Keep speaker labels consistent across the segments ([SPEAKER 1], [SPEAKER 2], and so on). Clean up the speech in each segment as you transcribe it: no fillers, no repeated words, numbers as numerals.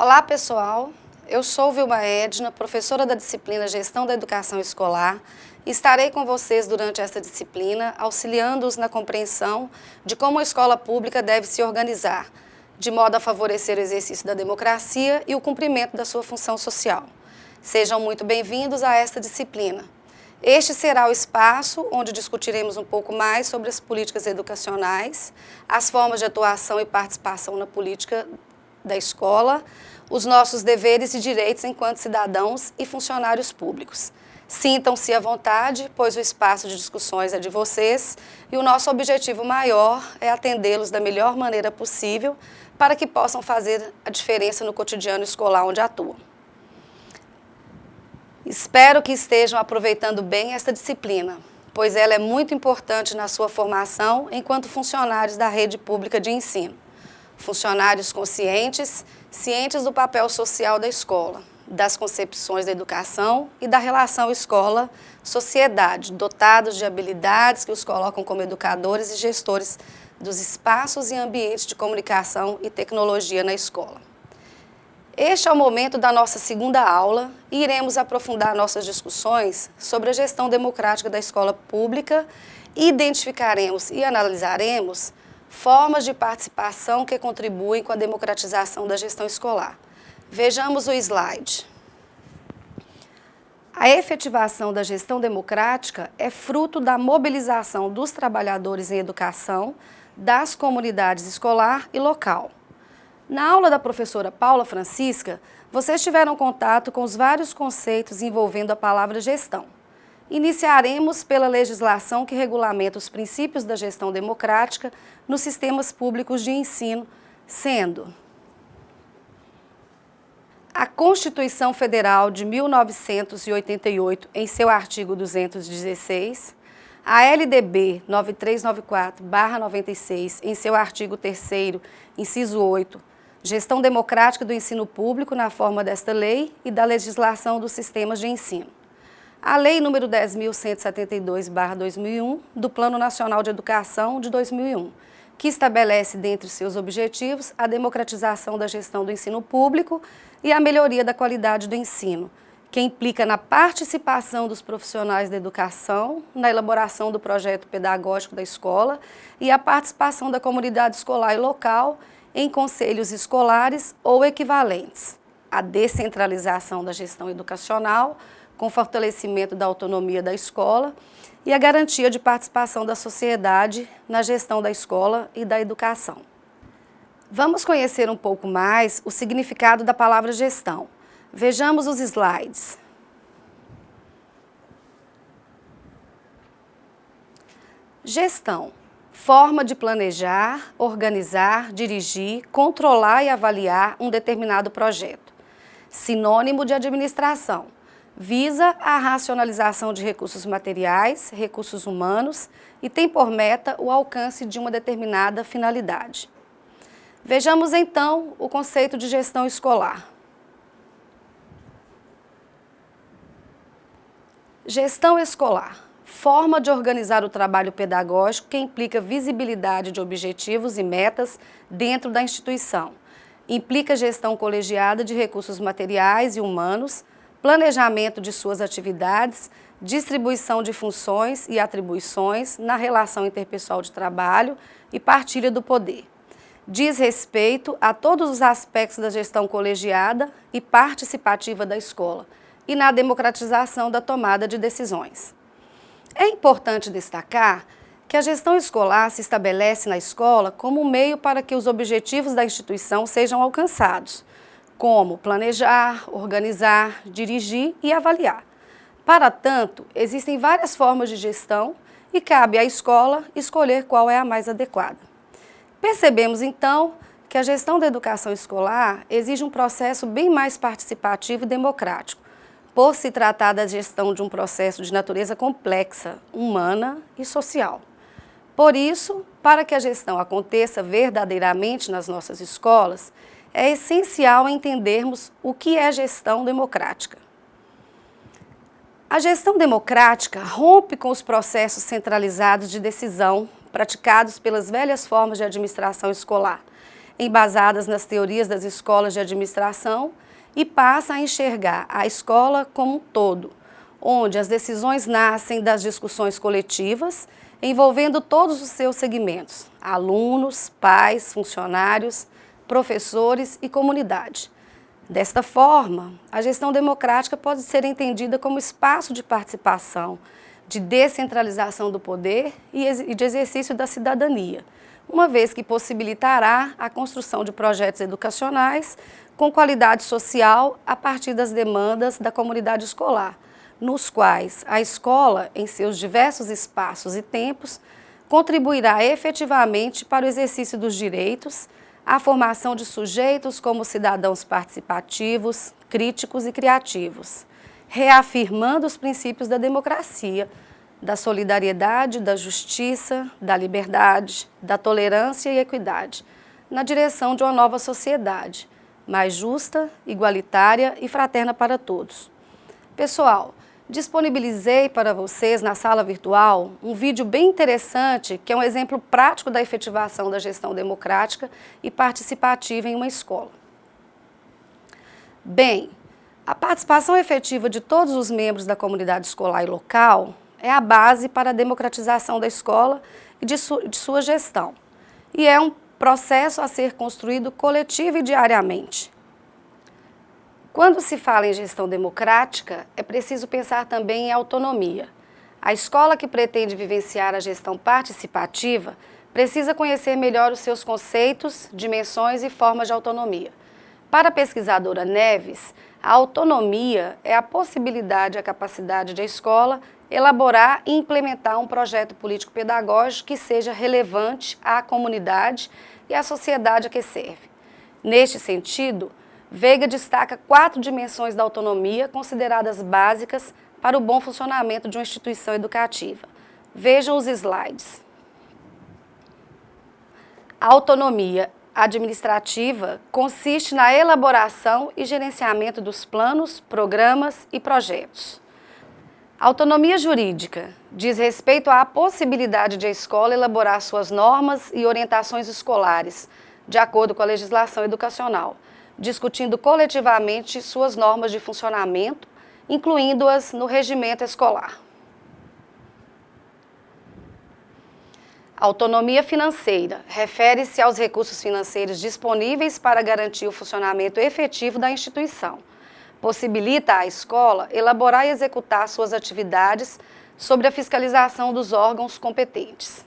[SPEAKER 1] Olá, pessoal. Eu sou Vilma Edna, professora da disciplina Gestão da Educação Escolar, e estarei com vocês durante esta disciplina, auxiliando-os na compreensão de como a escola pública deve se organizar, de modo a favorecer o exercício da democracia e o cumprimento da sua função social. Sejam muito bem-vindos a esta disciplina. Este será o espaço onde discutiremos um pouco mais sobre as políticas educacionais, as formas de atuação e participação na política da escola, os nossos deveres e direitos enquanto cidadãos e funcionários públicos. Sintam-se à vontade, pois o espaço de discussões é de vocês e o nosso objetivo maior é atendê-los da melhor maneira possível para que possam fazer a diferença no cotidiano escolar onde atuam. Espero que estejam aproveitando bem esta disciplina, pois ela é muito importante na sua formação enquanto funcionários da rede pública de ensino. Funcionários conscientes, cientes do papel social da escola, das concepções da educação e da relação escola-sociedade, dotados de habilidades que os colocam como educadores e gestores dos espaços e ambientes de comunicação e tecnologia na escola. Este é o momento da nossa segunda aula e iremos aprofundar nossas discussões sobre a gestão democrática da escola pública e identificaremos e analisaremos formas de participação que contribuem com a democratização da gestão escolar. Vejamos o slide. A efetivação da gestão democrática é fruto da mobilização dos trabalhadores em educação, das comunidades escolar e local. Na aula da professora Paula Francisca, vocês tiveram contato com os vários conceitos envolvendo a palavra gestão. Iniciaremos pela legislação que regulamenta os princípios da gestão democrática nos sistemas públicos de ensino, sendo a Constituição Federal de 1988, em seu artigo 216, a LDB 9394/96, em seu artigo 3º, inciso 8, Gestão Democrática do Ensino Público na forma desta lei e da legislação dos sistemas de ensino. A Lei nº 10.172/2001, do Plano Nacional de Educação de 2001, que estabelece, dentre seus objetivos, a democratização da gestão do ensino público e a melhoria da qualidade do ensino, que implica na participação dos profissionais da educação, na elaboração do projeto pedagógico da escola e a participação da comunidade escolar e local em conselhos escolares ou equivalentes, a descentralização da gestão educacional, com fortalecimento da autonomia da escola e a garantia de participação da sociedade na gestão da escola e da educação. Vamos conhecer um pouco mais o significado da palavra gestão. Vejamos os slides. Gestão: forma de planejar, organizar, dirigir, controlar e avaliar um determinado projeto. Sinônimo de administração: visa a racionalização de recursos materiais, recursos humanos e tem por meta o alcance de uma determinada finalidade. Vejamos então o conceito de gestão escolar. Gestão escolar: forma de organizar o trabalho pedagógico que implica visibilidade de objetivos e metas dentro da instituição. Implica gestão colegiada de recursos materiais e humanos, planejamento de suas atividades, distribuição de funções e atribuições na relação interpessoal de trabalho e partilha do poder. Diz respeito a todos os aspectos da gestão colegiada e participativa da escola e na democratização da tomada de decisões. É importante destacar que a gestão escolar se estabelece na escola como um meio para que os objetivos da instituição sejam alcançados, como planejar, organizar, dirigir e avaliar. Para tanto, existem várias formas de gestão e cabe à escola escolher qual é a mais adequada. Percebemos, então, que a gestão da educação escolar exige um processo bem mais participativo e democrático, por se tratar da gestão de um processo de natureza complexa, humana e social. Por isso, para que a gestão aconteça verdadeiramente nas nossas escolas, é essencial entendermos o que é gestão democrática. A gestão democrática rompe com os processos centralizados de decisão praticados pelas velhas formas de administração escolar. embasadas nas teorias das escolas de administração, e passa a enxergar a escola como um todo, onde as decisões nascem das discussões coletivas, envolvendo todos os seus segmentos: alunos, pais, funcionários, professores e comunidade. Desta forma, a gestão democrática pode ser entendida como espaço de participação, de descentralização do poder e de exercício da cidadania, uma vez que possibilitará a construção de projetos educacionais com qualidade social a partir das demandas da comunidade escolar, nos quais a escola, em seus diversos espaços e tempos, contribuirá efetivamente para o exercício dos direitos, a formação de sujeitos como cidadãos participativos, críticos e criativos, reafirmando os princípios da democracia, da solidariedade, da justiça, da liberdade, da tolerância e equidade, na direção de uma nova sociedade, mais justa, igualitária e fraterna para todos. Pessoal, disponibilizei para vocês na sala virtual um vídeo bem interessante que é um exemplo prático da efetivação da gestão democrática e participativa em uma escola. Bem, a participação efetiva de todos os membros da comunidade escolar e local é a base para a democratização da escola e de sua gestão, e é um processo a ser construído coletivo e diariamente. Quando se fala em gestão democrática, é preciso pensar também em autonomia. A escola que pretende vivenciar a gestão participativa precisa conhecer melhor os seus conceitos, dimensões e formas de autonomia. Para a pesquisadora Neves, a autonomia é a possibilidade e a capacidade da escola elaborar e implementar um projeto político-pedagógico que seja relevante à comunidade e à sociedade a que serve. Neste sentido, Veiga destaca 4 dimensões da autonomia consideradas básicas para o bom funcionamento de uma instituição educativa. Vejam os slides. A autonomia administrativa consiste na elaboração e gerenciamento dos planos, programas e projetos. A autonomia jurídica diz respeito à possibilidade de a escola elaborar suas normas e orientações escolares, de acordo com a legislação educacional, discutindo coletivamente suas normas de funcionamento, incluindo-as no regimento escolar. A autonomia financeira refere-se aos recursos financeiros disponíveis para garantir o funcionamento efetivo da instituição. Possibilita à escola elaborar e executar suas atividades sob a fiscalização dos órgãos competentes.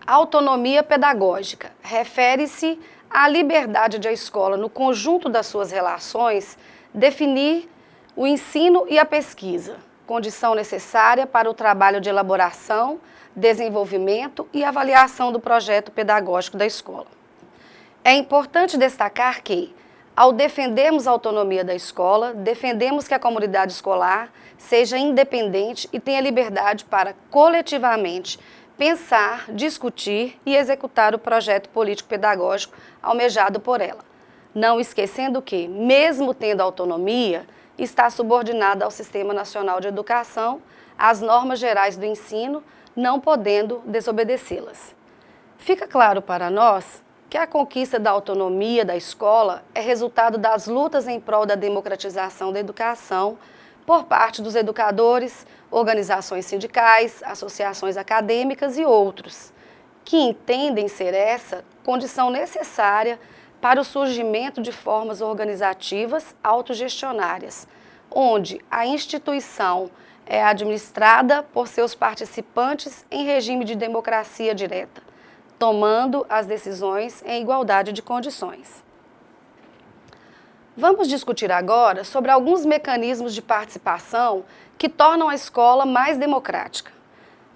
[SPEAKER 1] A autonomia pedagógica refere-se à liberdade de a escola, no conjunto das suas relações, definir o ensino e a pesquisa, condição necessária para o trabalho de elaboração, desenvolvimento e avaliação do projeto pedagógico da escola. É importante destacar que, ao defendermos a autonomia da escola, defendemos que a comunidade escolar seja independente e tenha liberdade para, coletivamente, pensar, discutir e executar o projeto político-pedagógico almejado por ela, não esquecendo que, mesmo tendo autonomia, está subordinada ao Sistema Nacional de Educação, às normas gerais do ensino, não podendo desobedecê-las. Fica claro para nós que a conquista da autonomia da escola é resultado das lutas em prol da democratização da educação por parte dos educadores, organizações sindicais, associações acadêmicas e outros, que entendem ser essa condição necessária para o surgimento de formas organizativas autogestionárias, onde a instituição é administrada por seus participantes em regime de democracia direta, tomando as decisões em igualdade de condições. Vamos discutir agora sobre alguns mecanismos de participação que tornam a escola mais democrática.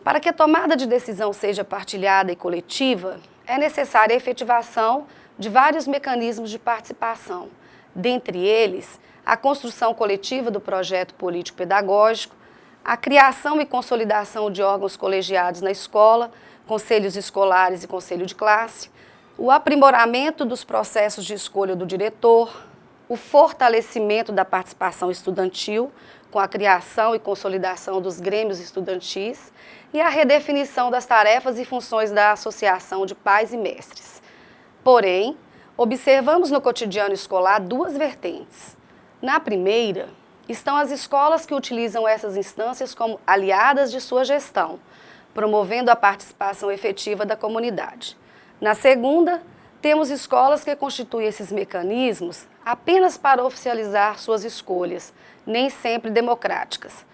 [SPEAKER 1] Para que a tomada de decisão seja partilhada e coletiva, é necessária a efetivação de vários mecanismos de participação, dentre eles a construção coletiva do projeto político-pedagógico, a criação e consolidação de órgãos colegiados na escola, conselhos escolares e conselho de classe, o aprimoramento dos processos de escolha do diretor, o fortalecimento da participação estudantil, com a criação e consolidação dos grêmios estudantis, e a redefinição das tarefas e funções da Associação de Pais e Mestres. Porém, observamos no cotidiano escolar duas vertentes. Na primeira, estão as escolas que utilizam essas instâncias como aliadas de sua gestão, promovendo a participação efetiva da comunidade. Na segunda, temos escolas que constituem esses mecanismos apenas para oficializar suas escolhas, nem sempre democráticas.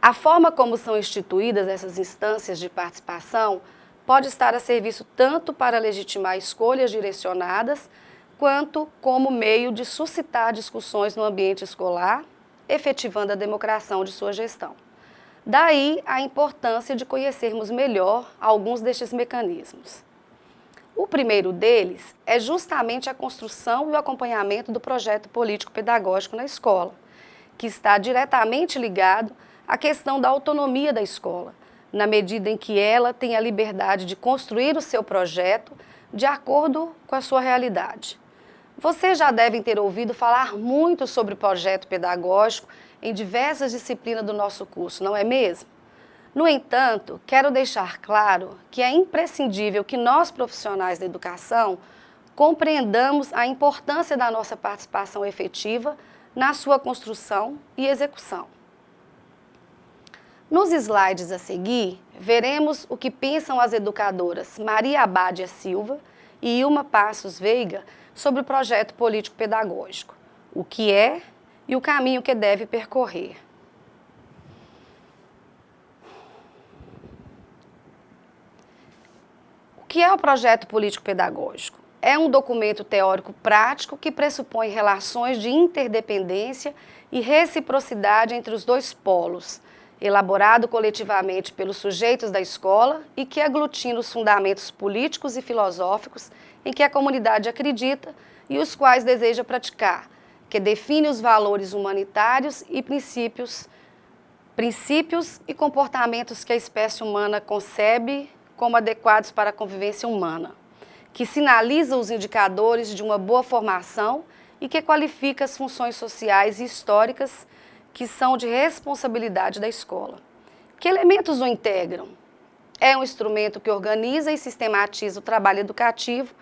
[SPEAKER 1] A forma como são instituídas essas instâncias de participação pode estar a serviço tanto para legitimar escolhas direcionadas, quanto como meio de suscitar discussões no ambiente escolar, efetivando a democração de sua gestão. Daí a importância de conhecermos melhor alguns destes mecanismos. O primeiro deles é justamente a construção e o acompanhamento do projeto político-pedagógico na escola, que está diretamente ligado à questão da autonomia da escola, na medida em que ela tem a liberdade de construir o seu projeto de acordo com a sua realidade. Vocês já devem ter ouvido falar muito sobre projeto pedagógico em diversas disciplinas do nosso curso, não é mesmo? No entanto, quero deixar claro que é imprescindível que nós, profissionais da educação, compreendamos a importância da nossa participação efetiva na sua construção e execução. Nos slides a seguir, veremos o que pensam as educadoras Maria Abádia Silva e Ilma Passos Veiga sobre o projeto político-pedagógico, o que é e o caminho que deve percorrer. O que é o projeto político-pedagógico? É um documento teórico prático que pressupõe relações de interdependência e reciprocidade entre os dois polos, elaborado coletivamente pelos sujeitos da escola e que aglutina os fundamentos políticos e filosóficos em que a comunidade acredita e os quais deseja praticar, que define os valores humanitários e princípios e comportamentos que a espécie humana concebe como adequados para a convivência humana, que sinaliza os indicadores de uma boa formação e que qualifica as funções sociais e históricas que são de responsabilidade da escola. Que elementos o integram? É um instrumento que organiza e sistematiza o trabalho educativo,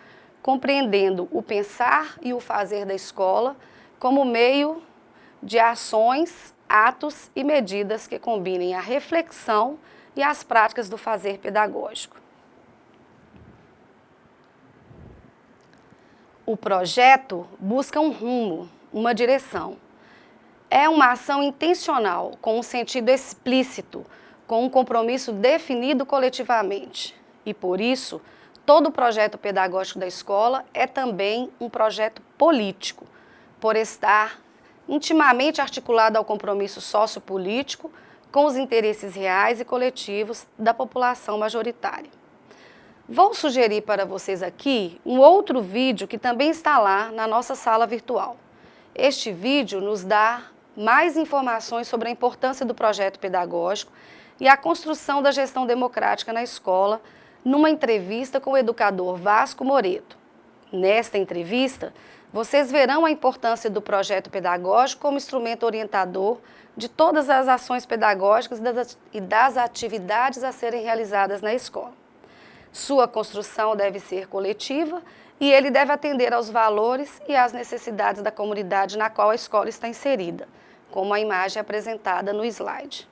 [SPEAKER 1] compreendendo o pensar e o fazer da escola como meio de ações, atos e medidas que combinem a reflexão e as práticas do fazer pedagógico. O projeto busca um rumo, uma direção. É uma ação intencional, com um sentido explícito, com um compromisso definido coletivamente. E, por isso, todo o projeto pedagógico da escola é também um projeto político, por estar intimamente articulado ao compromisso sociopolítico com os interesses reais e coletivos da população majoritária. Vou sugerir para vocês aqui um outro vídeo que também está lá na nossa sala virtual. Este vídeo nos dá mais informações sobre a importância do projeto pedagógico e a construção da gestão democrática na escola, numa entrevista com o educador Vasco Moreto. Nesta entrevista, vocês verão a importância do projeto pedagógico como instrumento orientador de todas as ações pedagógicas e das atividades a serem realizadas na escola. Sua construção deve ser coletiva e ele deve atender aos valores e às necessidades da comunidade na qual a escola está inserida, como a imagem apresentada no slide.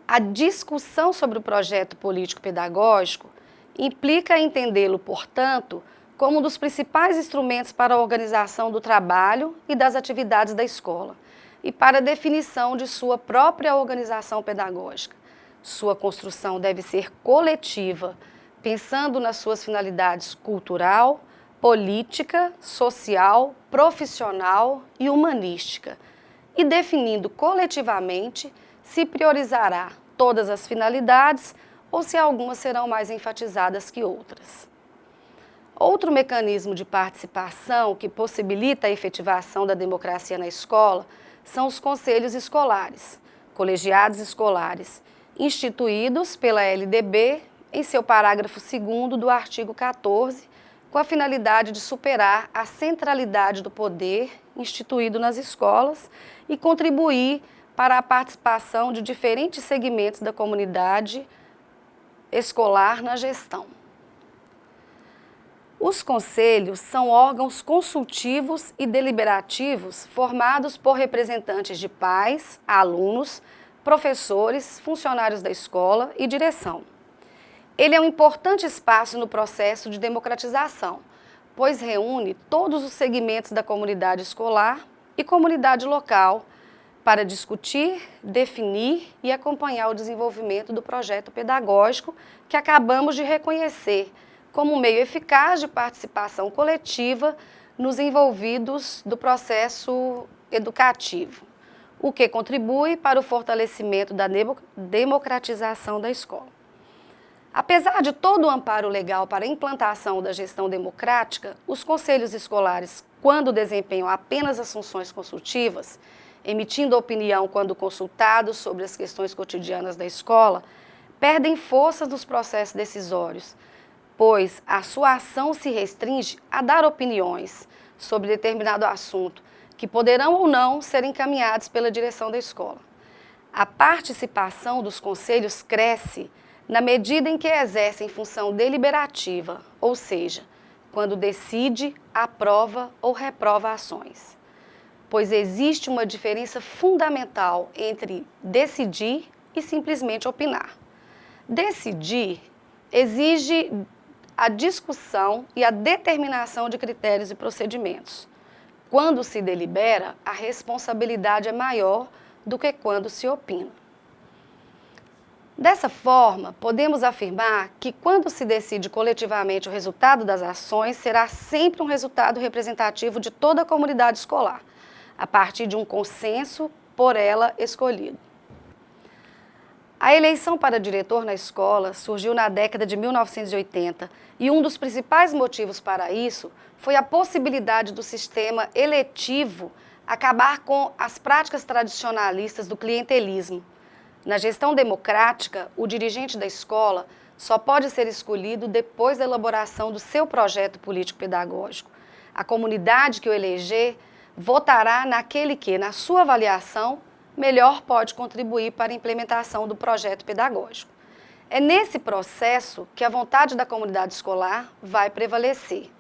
[SPEAKER 1] A discussão sobre o projeto político-pedagógico implica entendê-lo, portanto, como um dos principais instrumentos para a organização do trabalho e das atividades da escola e para a definição de sua própria organização pedagógica. Sua construção deve ser coletiva, pensando nas suas finalidades cultural, política, social, profissional e humanística, e definindo coletivamente se priorizará todas as finalidades ou se algumas serão mais enfatizadas que outras. Outro mecanismo de participação que possibilita a efetivação da democracia na escola são os conselhos escolares, colegiados escolares, instituídos pela LDB em seu parágrafo 2º do artigo 14, com a finalidade de superar a centralidade do poder instituído nas escolas e contribuir para a participação de diferentes segmentos da comunidade escolar na gestão. Os conselhos são órgãos consultivos e deliberativos formados por representantes de pais, alunos, professores, funcionários da escola e direção. Ele é um importante espaço no processo de democratização, pois reúne todos os segmentos da comunidade escolar e comunidade local para discutir, definir e acompanhar o desenvolvimento do projeto pedagógico que acabamos de reconhecer como um meio eficaz de participação coletiva nos envolvidos do processo educativo, o que contribui para o fortalecimento da democratização da escola. Apesar de todo o amparo legal para a implantação da gestão democrática, os conselhos escolares, quando desempenham apenas as funções consultivas, emitindo opinião quando consultados sobre as questões cotidianas da escola, perdem força nos processos decisórios, pois a sua ação se restringe a dar opiniões sobre determinado assunto, que poderão ou não ser encaminhados pela direção da escola. A participação dos conselhos cresce na medida em que exercem função deliberativa, ou seja, quando decide, aprova ou reprova ações. Pois existe uma diferença fundamental entre decidir e simplesmente opinar. Decidir exige a discussão e a determinação de critérios e procedimentos. Quando se delibera, a responsabilidade é maior do que quando se opina. Dessa forma, podemos afirmar que quando se decide coletivamente o resultado das ações, será sempre um resultado representativo de toda a comunidade escolar, a partir de um consenso por ela escolhido. A eleição para diretor na escola surgiu na década de 1980 e um dos principais motivos para isso foi a possibilidade do sistema eletivo acabar com as práticas tradicionalistas do clientelismo. Na gestão democrática, o dirigente da escola só pode ser escolhido depois da elaboração do seu projeto político-pedagógico. A comunidade que o eleger votará naquele que, na sua avaliação, melhor pode contribuir para a implementação do projeto pedagógico. É nesse processo que a vontade da comunidade escolar vai prevalecer.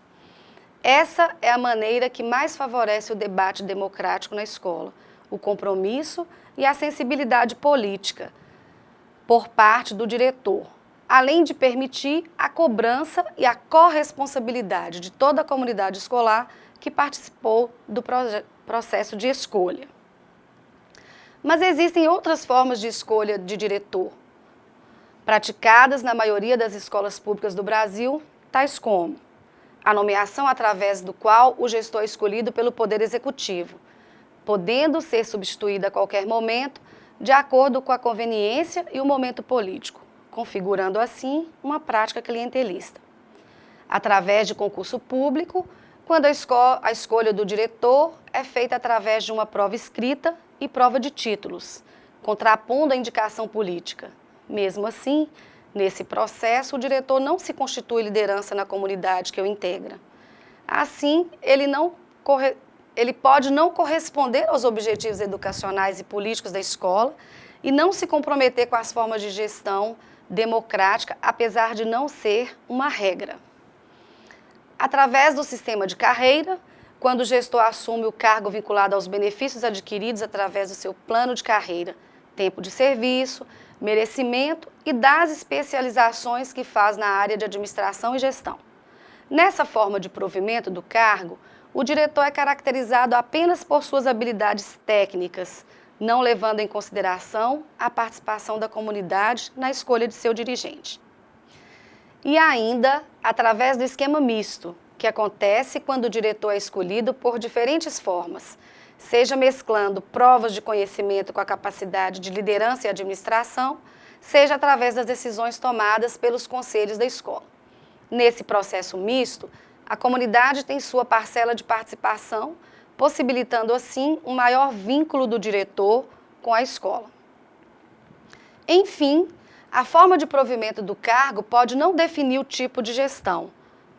[SPEAKER 1] Essa é a maneira que mais favorece o debate democrático na escola, o compromisso e a sensibilidade política por parte do diretor, além de permitir a cobrança e a corresponsabilidade de toda a comunidade escolar que participou do processo de escolha. Mas existem outras formas de escolha de diretor, praticadas na maioria das escolas públicas do Brasil, tais como a nomeação através do qual o gestor é escolhido pelo Poder Executivo, podendo ser substituído a qualquer momento, de acordo com a conveniência e o momento político, configurando assim uma prática clientelista. Através de concurso público, quando a escolha do diretor é feita através de uma prova escrita e prova de títulos, contrapondo a indicação política. Mesmo assim, nesse processo, o diretor não se constitui liderança na comunidade que o integra. Assim, ele pode não corresponder aos objetivos educacionais e políticos da escola e não se comprometer com as formas de gestão democrática, apesar de não ser uma regra. Através do sistema de carreira, quando o gestor assume o cargo vinculado aos benefícios adquiridos através do seu plano de carreira, tempo de serviço, merecimento e das especializações que faz na área de administração e gestão. Nessa forma de provimento do cargo, o diretor é caracterizado apenas por suas habilidades técnicas, não levando em consideração a participação da comunidade na escolha de seu dirigente. E ainda, através do esquema misto, que acontece quando o diretor é escolhido por diferentes formas, seja mesclando provas de conhecimento com a capacidade de liderança e administração, seja através das decisões tomadas pelos conselhos da escola. Nesse processo misto, a comunidade tem sua parcela de participação, possibilitando assim um maior vínculo do diretor com a escola. Enfim, a forma de provimento do cargo pode não definir o tipo de gestão,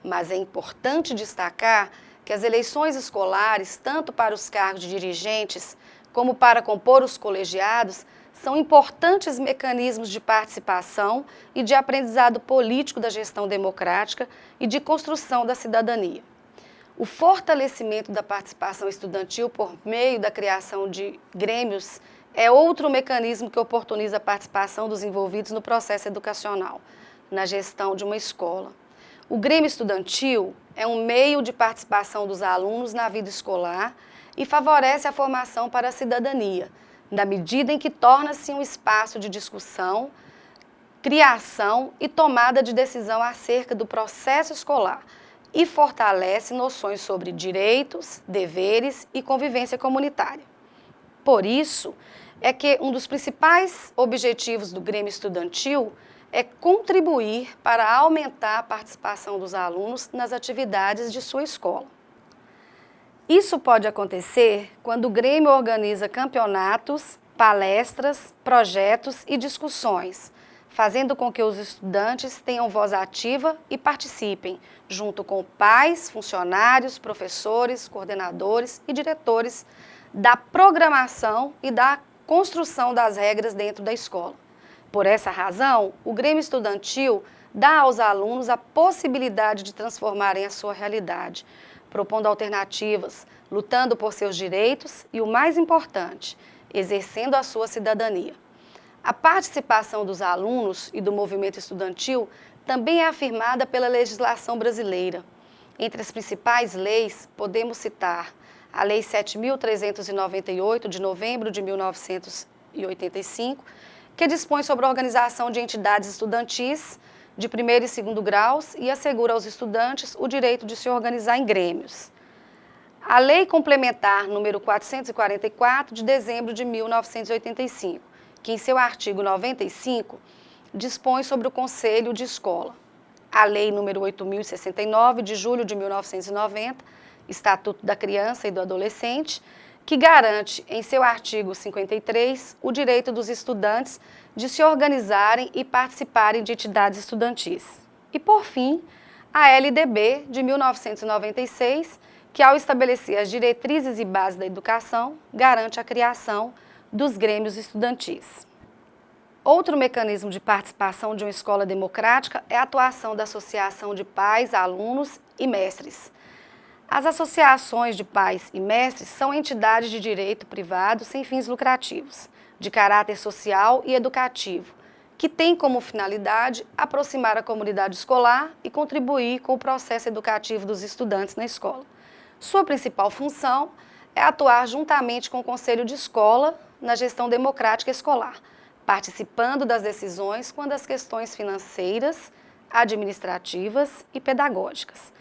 [SPEAKER 1] mas é importante destacar que as eleições escolares, tanto para os cargos de dirigentes como para compor os colegiados, são importantes mecanismos de participação e de aprendizado político da gestão democrática e de construção da cidadania. O fortalecimento da participação estudantil por meio da criação de grêmios é outro mecanismo que oportuniza a participação dos envolvidos no processo educacional, na gestão de uma escola. O Grêmio Estudantil é um meio de participação dos alunos na vida escolar e favorece a formação para a cidadania, na medida em que torna-se um espaço de discussão, criação e tomada de decisão acerca do processo escolar e fortalece noções sobre direitos, deveres e convivência comunitária. Por isso, é que um dos principais objetivos do Grêmio Estudantil é contribuir para aumentar a participação dos alunos nas atividades de sua escola. Isso pode acontecer quando o Grêmio organiza campeonatos, palestras, projetos e discussões, fazendo com que os estudantes tenham voz ativa e participem, junto com pais, funcionários, professores, coordenadores e diretores, da programação e da construção das regras dentro da escola. Por essa razão, o Grêmio Estudantil dá aos alunos a possibilidade de transformarem a sua realidade, propondo alternativas, lutando por seus direitos e, o mais importante, exercendo a sua cidadania. A participação dos alunos e do movimento estudantil também é afirmada pela legislação brasileira. Entre as principais leis, podemos citar a Lei 7.398, de novembro de 1985, que dispõe sobre a organização de entidades estudantis de primeiro e segundo graus e assegura aos estudantes o direito de se organizar em grêmios. A Lei Complementar número 444, de dezembro de 1985, que em seu artigo 95 dispõe sobre o Conselho de Escola. A Lei número 8.069, de julho de 1990, Estatuto da Criança e do Adolescente, que garante em seu artigo 53 o direito dos estudantes de se organizarem e participarem de entidades estudantis. E, por fim, a LDB de 1996, que ao estabelecer as diretrizes e bases da educação, garante a criação dos grêmios estudantis. Outro mecanismo de participação de uma escola democrática é a atuação da Associação de Pais, Alunos e Mestres. As associações de pais e mestres são entidades de direito privado sem fins lucrativos, de caráter social e educativo, que têm como finalidade aproximar a comunidade escolar e contribuir com o processo educativo dos estudantes na escola. Sua principal função é atuar juntamente com o Conselho de Escola na gestão democrática escolar, participando das decisões quando as questões financeiras, administrativas e pedagógicas.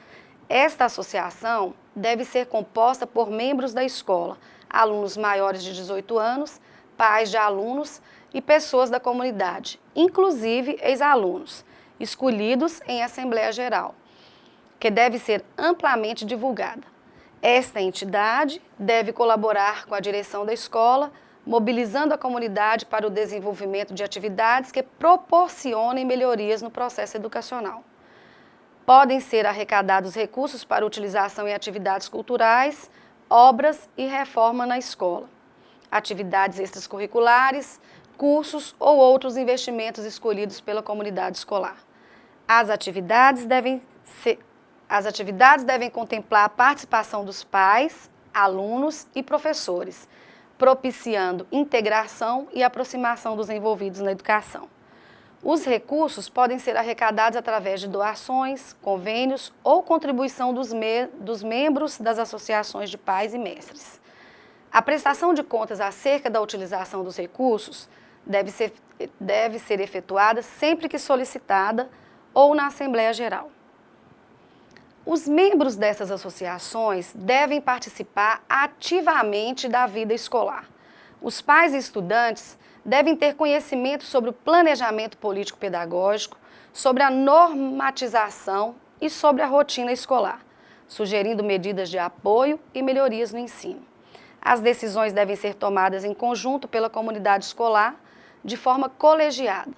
[SPEAKER 1] Esta associação deve ser composta por membros da escola, alunos maiores de 18 anos, pais de alunos e pessoas da comunidade, inclusive ex-alunos, escolhidos em Assembleia Geral, que deve ser amplamente divulgada. Esta entidade deve colaborar com a direção da escola, mobilizando a comunidade para o desenvolvimento de atividades que proporcionem melhorias no processo educacional. Podem ser arrecadados recursos para utilização em atividades culturais, obras e reforma na escola, atividades extracurriculares, cursos ou outros investimentos escolhidos pela comunidade escolar. As atividades devem contemplar a participação dos pais, alunos e professores, propiciando integração e aproximação dos envolvidos na educação. Os recursos podem ser arrecadados através de doações, convênios ou contribuição dos membros das associações de pais e mestres. A prestação de contas acerca da utilização dos recursos deve ser efetuada sempre que solicitada ou na Assembleia Geral. Os membros dessas associações devem participar ativamente da vida escolar. Os pais e estudantes devem ter conhecimento sobre o planejamento político-pedagógico, sobre a normatização e sobre a rotina escolar, sugerindo medidas de apoio e melhorias no ensino. As decisões devem ser tomadas em conjunto pela comunidade escolar, de forma colegiada.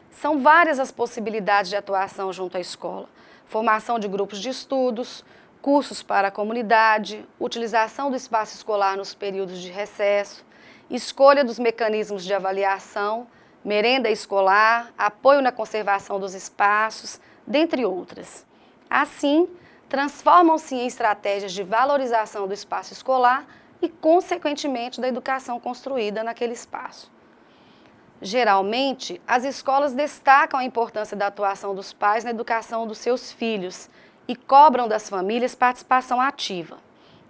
[SPEAKER 1] São várias as possibilidades de atuação junto à escola: formação de grupos de estudos, cursos para a comunidade, utilização do espaço escolar nos períodos de recesso, escolha dos mecanismos de avaliação, merenda escolar, apoio na conservação dos espaços, dentre outras. Assim, transformam-se em estratégias de valorização do espaço escolar e, consequentemente, da educação construída naquele espaço. Geralmente, as escolas destacam a importância da atuação dos pais na educação dos seus filhos e cobram das famílias participação ativa.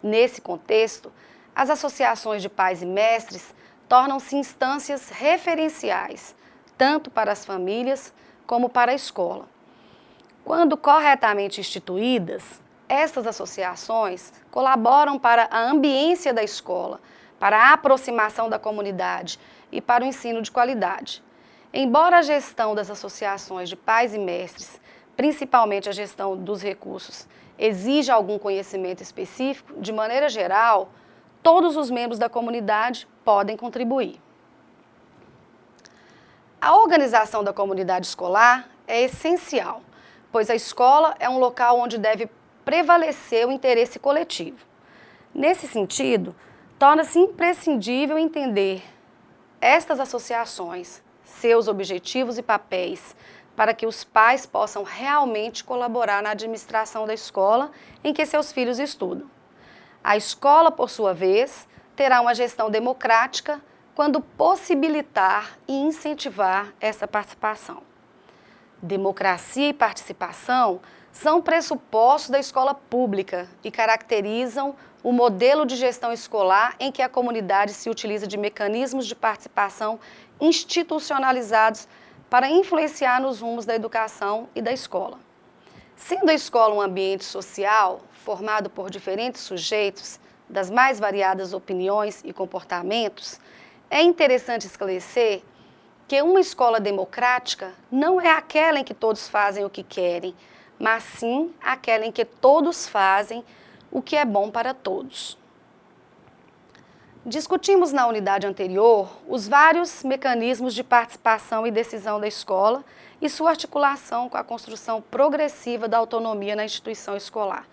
[SPEAKER 1] Nesse contexto, as associações de pais e mestres tornam-se instâncias referenciais, tanto para as famílias como para a escola. Quando corretamente instituídas, estas associações colaboram para a ambiência da escola, para a aproximação da comunidade e para o ensino de qualidade. Embora a gestão das associações de pais e mestres, principalmente a gestão dos recursos, exija algum conhecimento específico, de maneira geral, todos os membros da comunidade podem contribuir. A organização da comunidade escolar é essencial, pois a escola é um local onde deve prevalecer o interesse coletivo. Nesse sentido, torna-se imprescindível entender estas associações, seus objetivos e papéis, para que os pais possam realmente colaborar na administração da escola em que seus filhos estudam. A escola, por sua vez, terá uma gestão democrática quando possibilitar e incentivar essa participação. Democracia e participação são pressupostos da escola pública e caracterizam o modelo de gestão escolar em que a comunidade se utiliza de mecanismos de participação institucionalizados para influenciar nos rumos da educação e da escola. Sendo a escola um ambiente social formado por diferentes sujeitos, das mais variadas opiniões e comportamentos, é interessante esclarecer que uma escola democrática não é aquela em que todos fazem o que querem, mas sim aquela em que todos fazem o que é bom para todos. Discutimos na unidade anterior os vários mecanismos de participação e decisão da escola e sua articulação com a construção progressiva da autonomia na instituição escolar,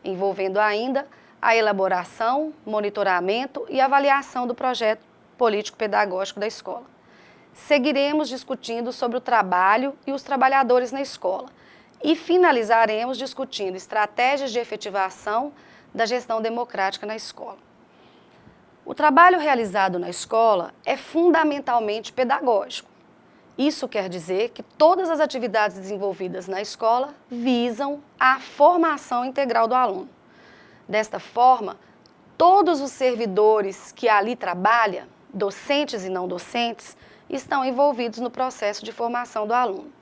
[SPEAKER 1] envolvendo ainda a elaboração, monitoramento e avaliação do projeto político-pedagógico da escola. Seguiremos discutindo sobre o trabalho e os trabalhadores na escola e finalizaremos discutindo estratégias de efetivação da gestão democrática na escola. O trabalho realizado na escola é fundamentalmente pedagógico. Isso quer dizer que todas as atividades desenvolvidas na escola visam a formação integral do aluno. Desta forma, todos os servidores que ali trabalham, docentes e não docentes, estão envolvidos no processo de formação do aluno.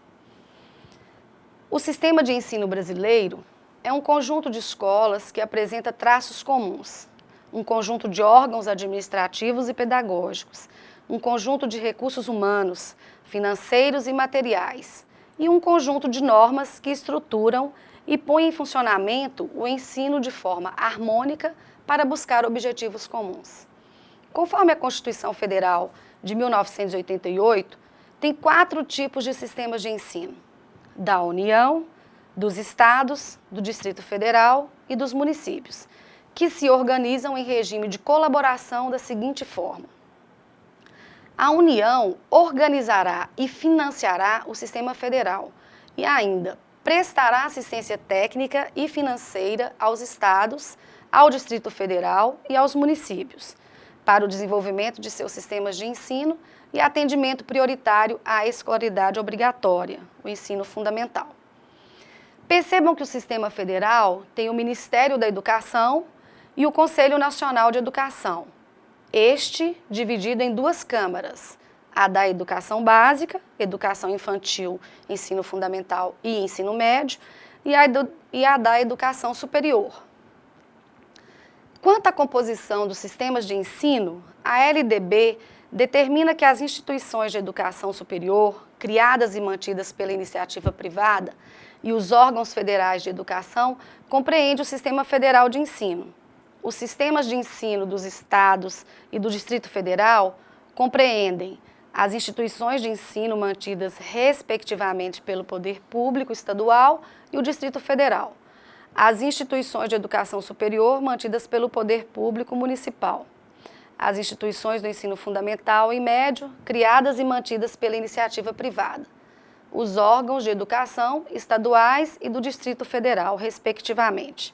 [SPEAKER 1] O sistema de ensino brasileiro é um conjunto de escolas que apresenta traços comuns, um conjunto de órgãos administrativos e pedagógicos, um conjunto de recursos humanos, financeiros e materiais, e um conjunto de normas que estruturam e põem em funcionamento o ensino de forma harmônica para buscar objetivos comuns. Conforme a Constituição Federal de 1988, tem 4 tipos de sistemas de ensino: da União, dos Estados, do Distrito Federal e dos municípios, que se organizam em regime de colaboração da seguinte forma: a União organizará e financiará o sistema federal e ainda prestará assistência técnica e financeira aos estados, ao Distrito Federal e aos municípios, para o desenvolvimento de seus sistemas de ensino e atendimento prioritário à escolaridade obrigatória, o ensino fundamental. Percebam que o sistema federal tem o Ministério da Educação e o Conselho Nacional de Educação, este dividido em 2 câmaras, a da Educação Básica, Educação Infantil, Ensino Fundamental e Ensino Médio, e a da Educação Superior. Quanto à composição dos sistemas de ensino, a LDB determina que as instituições de educação superior, criadas e mantidas pela iniciativa privada, e os órgãos federais de educação compreendem o Sistema Federal de Ensino. Os sistemas de ensino dos estados e do Distrito Federal compreendem as instituições de ensino mantidas respectivamente pelo Poder Público Estadual e o Distrito Federal, as instituições de educação superior mantidas pelo poder público municipal, as instituições do ensino fundamental e médio criadas e mantidas pela iniciativa privada, os órgãos de educação estaduais e do Distrito Federal, respectivamente.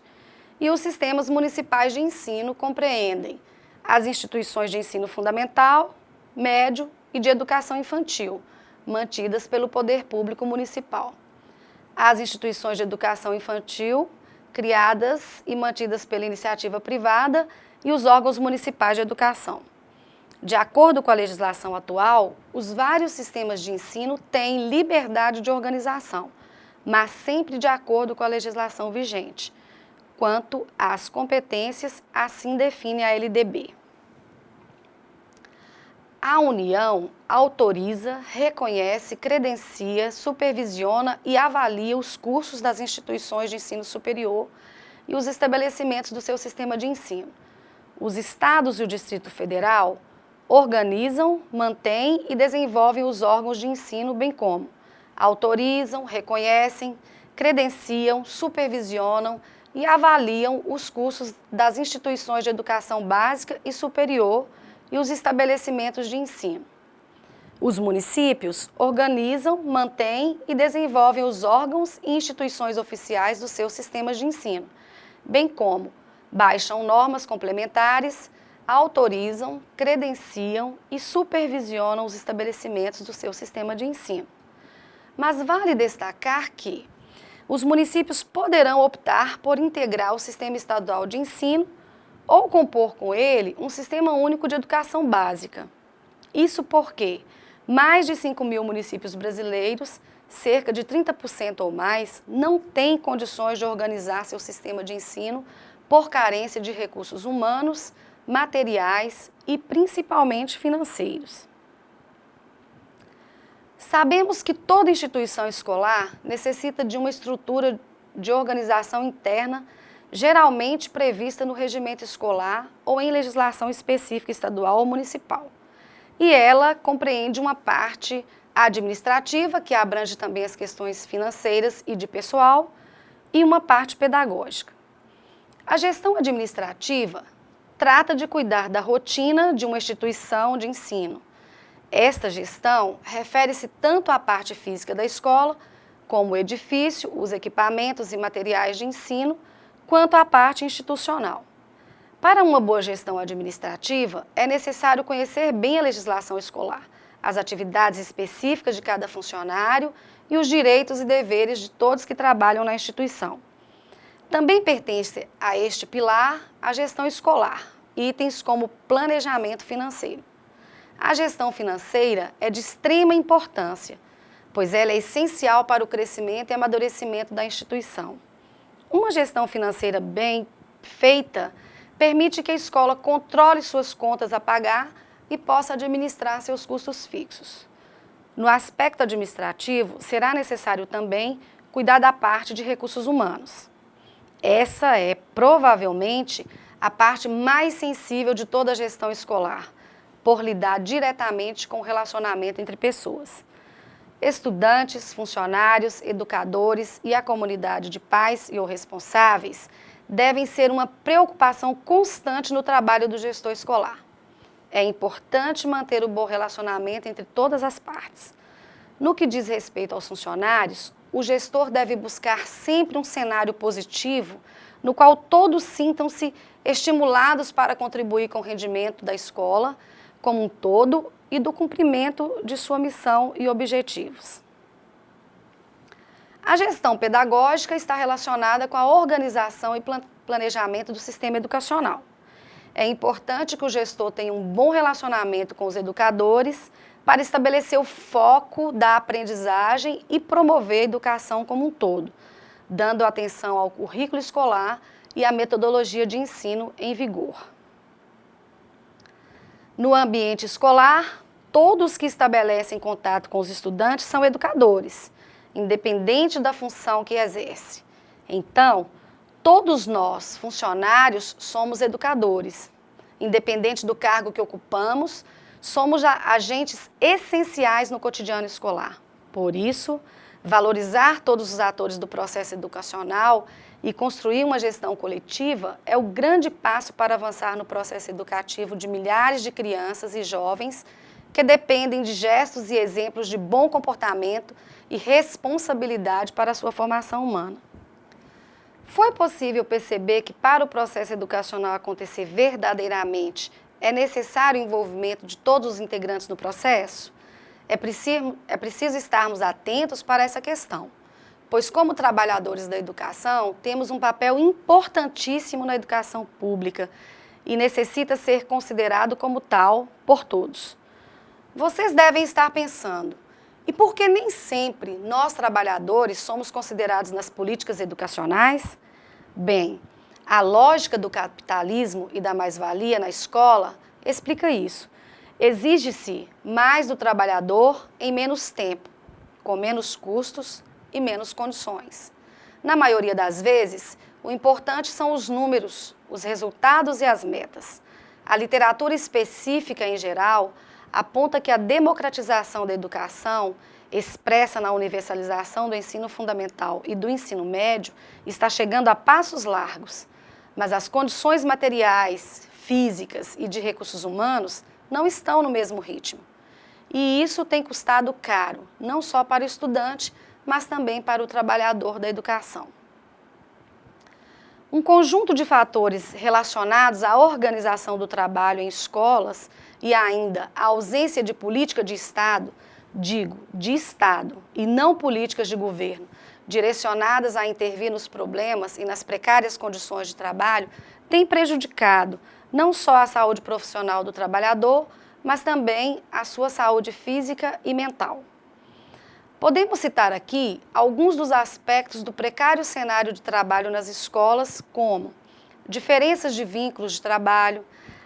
[SPEAKER 1] E os sistemas municipais de ensino compreendem as instituições de ensino fundamental, médio e de educação infantil, mantidas pelo poder público municipal, as instituições de educação infantil, criadas e mantidas pela iniciativa privada e os órgãos municipais de educação. De acordo com a legislação atual, os vários sistemas de ensino têm liberdade de organização, mas sempre de acordo com a legislação vigente. Quanto às competências, assim define a LDB. A União autoriza, reconhece, credencia, supervisiona e avalia os cursos das instituições de ensino superior e os estabelecimentos do seu sistema de ensino. Os estados e o Distrito Federal organizam, mantêm e desenvolvem os órgãos de ensino, bem como autorizam, reconhecem, credenciam, supervisionam e avaliam os cursos das instituições de educação básica e superior e os estabelecimentos de ensino. Os municípios organizam, mantêm e desenvolvem os órgãos e instituições oficiais dos seus sistemas de ensino, bem como baixam normas complementares, autorizam, credenciam e supervisionam os estabelecimentos do seu sistema de ensino. Mas vale destacar que os municípios poderão optar por integrar o sistema estadual de ensino ou compor com ele um sistema único de educação básica. Isso porque mais de 5.000 municípios brasileiros, cerca de 30% ou mais, não têm condições de organizar seu sistema de ensino por carência de recursos humanos, materiais e principalmente financeiros. Sabemos que toda instituição escolar necessita de uma estrutura de organização interna geralmente prevista no regimento escolar ou em legislação específica estadual ou municipal. E ela compreende uma parte administrativa, que abrange também as questões financeiras e de pessoal, e uma parte pedagógica. A gestão administrativa trata de cuidar da rotina de uma instituição de ensino. Esta gestão refere-se tanto à parte física da escola, como o edifício, os equipamentos e materiais de ensino, quanto à parte institucional. Para uma boa gestão administrativa, é necessário conhecer bem a legislação escolar, as atividades específicas de cada funcionário e os direitos e deveres de todos que trabalham na instituição. Também pertence a este pilar a gestão escolar, itens como planejamento financeiro. A gestão financeira é de extrema importância, pois ela é essencial para o crescimento e amadurecimento da instituição. Uma gestão financeira bem feita permite que a escola controle suas contas a pagar e possa administrar seus custos fixos. No aspecto administrativo, será necessário também cuidar da parte de recursos humanos. Essa é, provavelmente, a parte mais sensível de toda a gestão escolar, por lidar diretamente com o relacionamento entre pessoas. Estudantes, funcionários, educadores e a comunidade de pais e ou responsáveis devem ser uma preocupação constante no trabalho do gestor escolar. É importante manter o bom relacionamento entre todas as partes. No que diz respeito aos funcionários, o gestor deve buscar sempre um cenário positivo no qual todos sintam-se estimulados para contribuir com o rendimento da escola como um todo e do cumprimento de sua missão e objetivos. A gestão pedagógica está relacionada com a organização e planejamento do sistema educacional. É importante que o gestor tenha um bom relacionamento com os educadores para estabelecer o foco da aprendizagem e promover a educação como um todo, dando atenção ao currículo escolar e à metodologia de ensino em vigor. No ambiente escolar, todos que estabelecem contato com os estudantes são educadores, independente da função que exerce. Então, todos nós, funcionários, somos educadores. Independente do cargo que ocupamos, somos agentes essenciais no cotidiano escolar. Por isso, Valorizar todos os atores do processo educacional e construir uma gestão coletiva é o grande passo para avançar no processo educativo de milhares de crianças e jovens que dependem de gestos e exemplos de bom comportamento e responsabilidade para a sua formação humana. Foi possível perceber que para o processo educacional acontecer verdadeiramente é necessário o envolvimento de todos os integrantes no processo? É preciso estarmos atentos para essa questão, pois como trabalhadores da educação, temos um papel importantíssimo na educação pública e necessita ser considerado como tal por todos. Vocês devem estar pensando, e por que nem sempre nós trabalhadores somos considerados nas políticas educacionais? Bem, a lógica do capitalismo e da mais-valia na escola explica isso. Exige-se mais do trabalhador em menos tempo, com menos custos e menos condições. Na maioria das vezes, o importante são os números, os resultados e as metas. A literatura específica, em geral, aponta que a democratização da educação, expressa na universalização do ensino fundamental e do ensino médio, está chegando a passos largos. Mas as condições materiais, físicas e de recursos humanos não estão no mesmo ritmo. E isso tem custado caro, não só para o estudante, mas também para o trabalhador da educação. Um conjunto de fatores relacionados à organização do trabalho em escolas e ainda a ausência de política de Estado, digo, de Estado e não políticas de governo, direcionadas a intervir nos problemas e nas precárias condições de trabalho, tem prejudicado não só a saúde profissional do trabalhador, mas também a sua saúde física e mental. Podemos citar aqui alguns dos aspectos do precário cenário de trabalho nas escolas, como diferenças de vínculos de trabalho,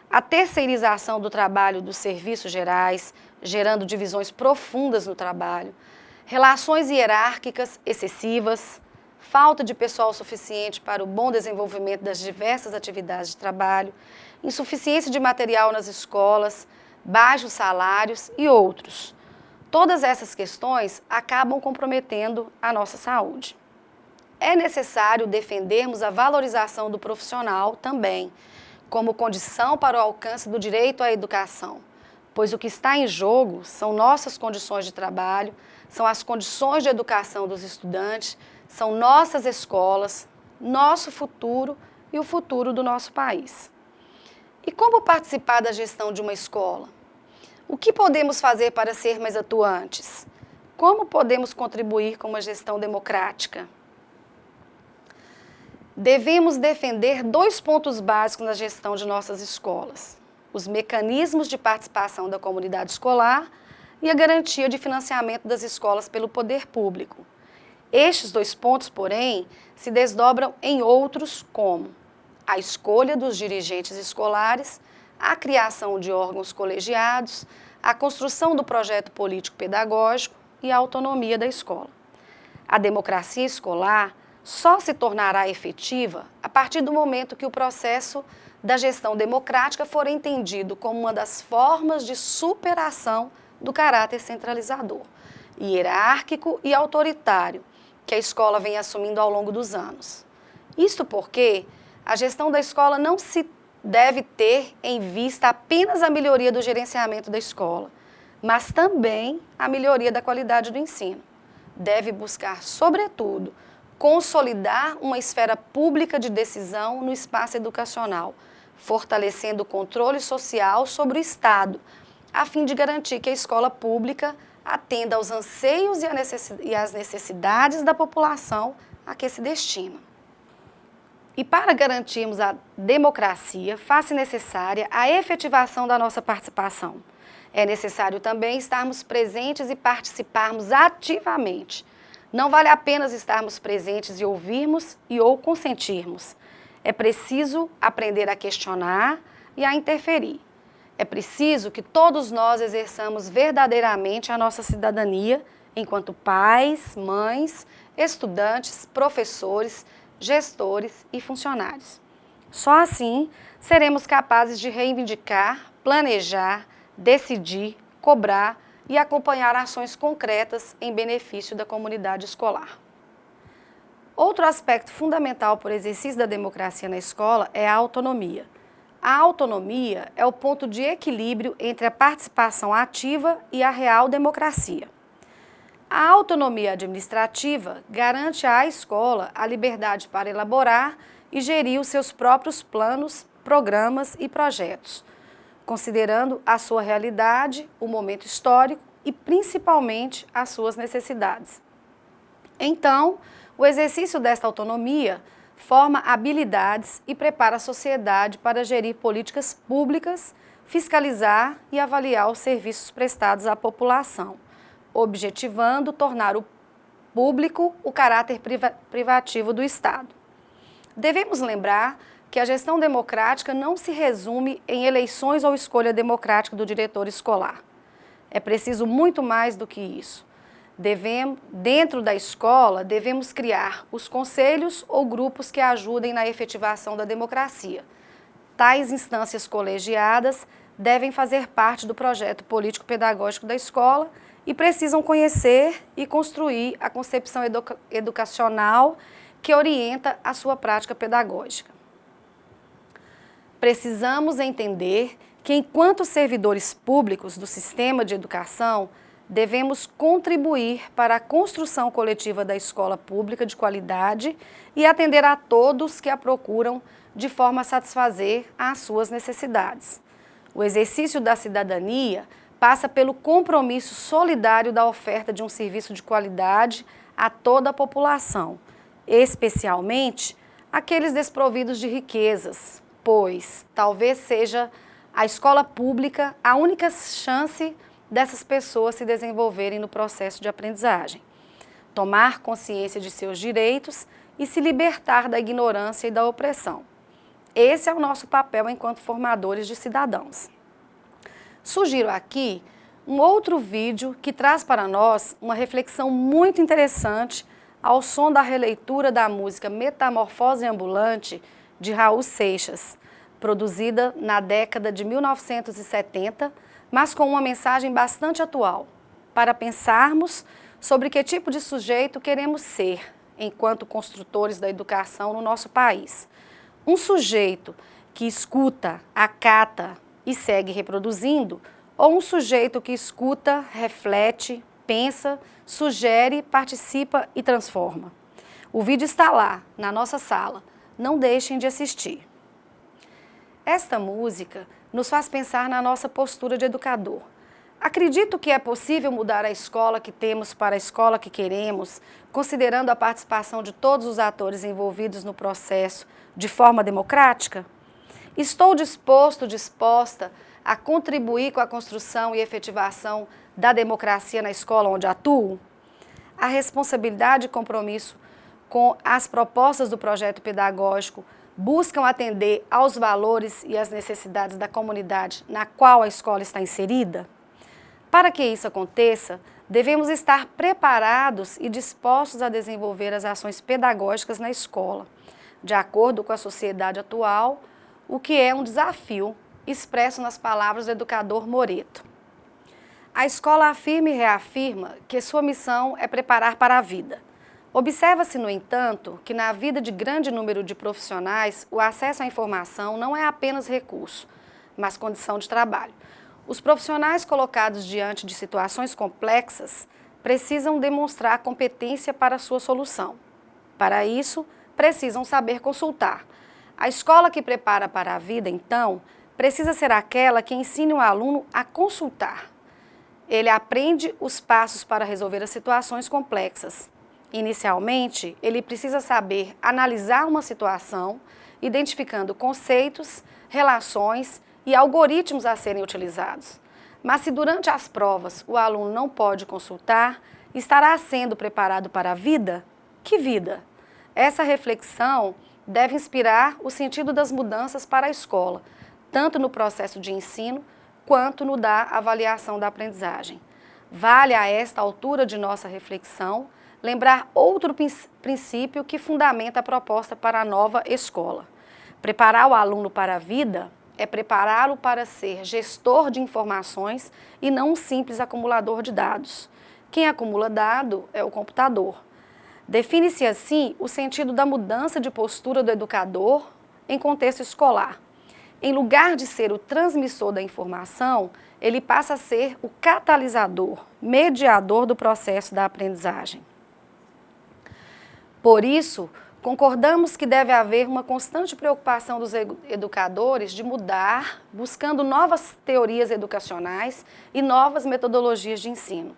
[SPEAKER 1] a terceirização do trabalho dos serviços gerais, gerando divisões profundas no trabalho, relações hierárquicas excessivas, falta de pessoal suficiente para o bom desenvolvimento das diversas atividades de trabalho, insuficiência de material nas escolas, baixos salários e outros. Todas essas questões acabam comprometendo a nossa saúde. É necessário defendermos a valorização do profissional também, como condição para o alcance do direito à educação, pois o que está em jogo são nossas condições de trabalho, são as condições de educação dos estudantes, são nossas escolas, nosso futuro e o futuro do nosso país. E como participar da gestão de uma escola? O que podemos fazer para ser mais atuantes? Como podemos contribuir com uma gestão democrática? Devemos defender 2 pontos básicos na gestão de nossas escolas: os mecanismos de participação da comunidade escolar e a garantia de financiamento das escolas pelo poder público. Estes 2 pontos, porém, se desdobram em outros, como a escolha dos dirigentes escolares, a criação de órgãos colegiados, a construção do projeto político-pedagógico e a autonomia da escola. A democracia escolar só se tornará efetiva a partir do momento que o processo da gestão democrática for entendido como uma das formas de superação do caráter centralizador, hierárquico e autoritário que a escola vem assumindo ao longo dos anos. Isto porque a gestão da escola não se deve ter em vista apenas a melhoria do gerenciamento da escola, mas também a melhoria da qualidade do ensino. Deve buscar, sobretudo, consolidar uma esfera pública de decisão no espaço educacional, fortalecendo o controle social sobre o Estado, a fim de garantir que a escola pública atenda aos anseios e às necessidades da população a que se destina. E para garantirmos a democracia, faz-se necessária a efetivação da nossa participação. É necessário também estarmos presentes e participarmos ativamente. Não vale apenas estarmos presentes e ouvirmos ou consentirmos. É preciso aprender a questionar e a interferir. É preciso que todos nós exerçamos verdadeiramente a nossa cidadania enquanto pais, mães, estudantes, professores, gestores e funcionários. Só assim seremos capazes de reivindicar, planejar, decidir, cobrar e acompanhar ações concretas em benefício da comunidade escolar. Outro aspecto fundamental para o exercício da democracia na escola é a autonomia. A autonomia é o ponto de equilíbrio entre a participação ativa e a real democracia. A autonomia administrativa garante à escola a liberdade para elaborar e gerir os seus próprios planos, programas e projetos, considerando a sua realidade, o momento histórico e principalmente as suas necessidades. Então, o exercício desta autonomia forma habilidades e prepara a sociedade para gerir políticas públicas, fiscalizar e avaliar os serviços prestados à população, objetivando tornar o público o caráter privativo do Estado. Devemos lembrar que a gestão democrática não se resume em eleições ou escolha democrática do diretor escolar. É preciso muito mais do que isso. Dentro da escola, devemos criar os conselhos ou grupos que ajudem na efetivação da democracia. Tais instâncias colegiadas devem fazer parte do projeto político-pedagógico da escola e precisam conhecer e construir a concepção educacional que orienta a sua prática pedagógica. Precisamos entender que, enquanto servidores públicos do sistema de educação, devemos contribuir para a construção coletiva da escola pública de qualidade e atender a todos que a procuram de forma a satisfazer as suas necessidades. O exercício da cidadania passa pelo compromisso solidário da oferta de um serviço de qualidade a toda a população, especialmente aqueles desprovidos de riquezas, pois talvez seja a escola pública a única chance dessas pessoas se desenvolverem no processo de aprendizagem, tomar consciência de seus direitos e se libertar da ignorância e da opressão. Esse é o nosso papel enquanto formadores de cidadãos. Sugiro aqui um outro vídeo que traz para nós uma reflexão muito interessante ao som da releitura da música Metamorfose Ambulante, de Raul Seixas, produzida na década de 1970, mas com uma mensagem bastante atual, para pensarmos sobre que tipo de sujeito queremos ser enquanto construtores da educação no nosso país. Um sujeito que escuta, acata e segue reproduzindo, ou um sujeito que escuta, reflete, pensa, sugere, participa e transforma. O vídeo está lá, na nossa sala. Não deixem de assistir. Esta música nos faz pensar na nossa postura de educador. Acredito que é possível mudar a escola que temos para a escola que queremos, considerando a participação de todos os atores envolvidos no processo de forma democrática? Estou disposta a contribuir com a construção e efetivação da democracia na escola onde atuo? A responsabilidade e compromisso com as propostas do projeto pedagógico buscam atender aos valores e às necessidades da comunidade na qual a escola está inserida? Para que isso aconteça, devemos estar preparados e dispostos a desenvolver as ações pedagógicas na escola, de acordo com a sociedade atual, o que é um desafio expresso nas palavras do educador Moreto. A escola afirma e reafirma que sua missão é preparar para a vida. Observa-se, no entanto, que na vida de grande número de profissionais, o acesso à informação não é apenas recurso, mas condição de trabalho. Os profissionais colocados diante de situações complexas precisam demonstrar competência para sua solução. Para isso, precisam saber consultar. A escola que prepara para a vida, então, precisa ser aquela que ensine o aluno a consultar. Ele aprende os passos para resolver as situações complexas. Inicialmente, ele precisa saber analisar uma situação, identificando conceitos, relações e algoritmos a serem utilizados. Mas se durante as provas o aluno não pode consultar, estará sendo preparado para a vida? Que vida? Essa reflexão deve inspirar o sentido das mudanças para a escola, tanto no processo de ensino quanto no da avaliação da aprendizagem. Vale a esta altura de nossa reflexão lembrar outro princípio que fundamenta a proposta para a nova escola. Preparar o aluno para a vida é prepará-lo para ser gestor de informações e não um simples acumulador de dados. Quem acumula dado é o computador. Define-se assim o sentido da mudança de postura do educador em contexto escolar. Em lugar de ser o transmissor da informação, ele passa a ser o catalisador, mediador do processo da aprendizagem. Por isso, concordamos que deve haver uma constante preocupação dos educadores de mudar, buscando novas teorias educacionais e novas metodologias de ensino.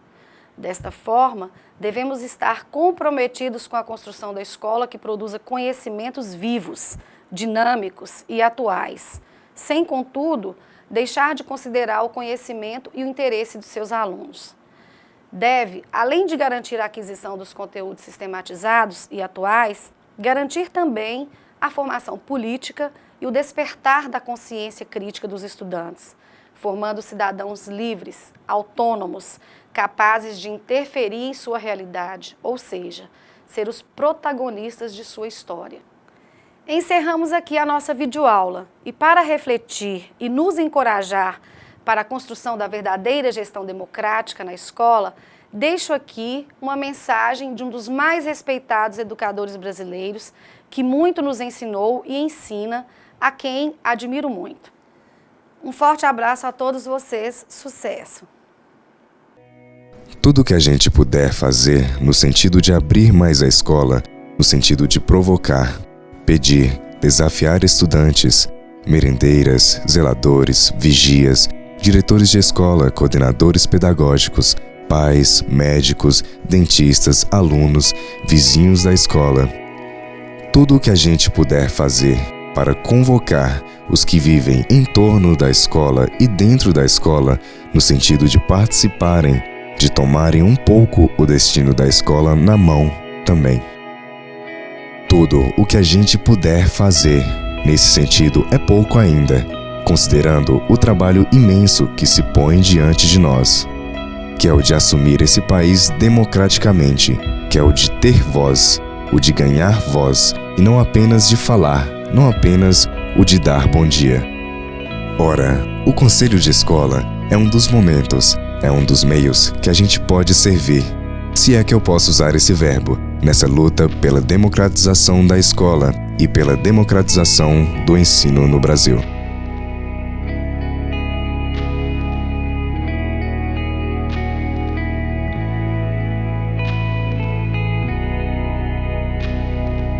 [SPEAKER 1] Desta forma, devemos estar comprometidos com a construção da escola que produza conhecimentos vivos, dinâmicos e atuais, sem, contudo, deixar de considerar o conhecimento e o interesse dos seus alunos. Deve, além de garantir a aquisição dos conteúdos sistematizados e atuais, garantir também a formação política e o despertar da consciência crítica dos estudantes, formando cidadãos livres, autônomos, capazes de interferir em sua realidade, ou seja, ser os protagonistas de sua história. Encerramos aqui a nossa videoaula e para refletir e nos encorajar para a construção da verdadeira gestão democrática na escola, deixo aqui uma mensagem de um dos mais respeitados educadores brasileiros, que muito nos ensinou e ensina, a quem admiro muito. Um forte abraço a todos vocês, sucesso!
[SPEAKER 2] Tudo que a gente puder fazer no sentido de abrir mais a escola, no sentido de provocar, pedir, desafiar estudantes, merendeiras, zeladores, vigias, diretores de escola, coordenadores pedagógicos, pais, médicos, dentistas, alunos, vizinhos da escola. Tudo o que a gente puder fazer para convocar os que vivem em torno da escola e dentro da escola, no sentido de participarem, de tomarem um pouco o destino da escola na mão também. Tudo o que a gente puder fazer nesse sentido é pouco ainda, considerando o trabalho imenso que se põe diante de nós, que é o de assumir esse país democraticamente, que é o de ter voz, o de ganhar voz, e não apenas de falar, não apenas o de dar bom dia. Ora, o conselho de escola é um dos momentos, é um dos meios que a gente pode servir, se é que eu posso usar esse verbo, nessa luta pela democratização da escola e pela democratização do ensino no Brasil.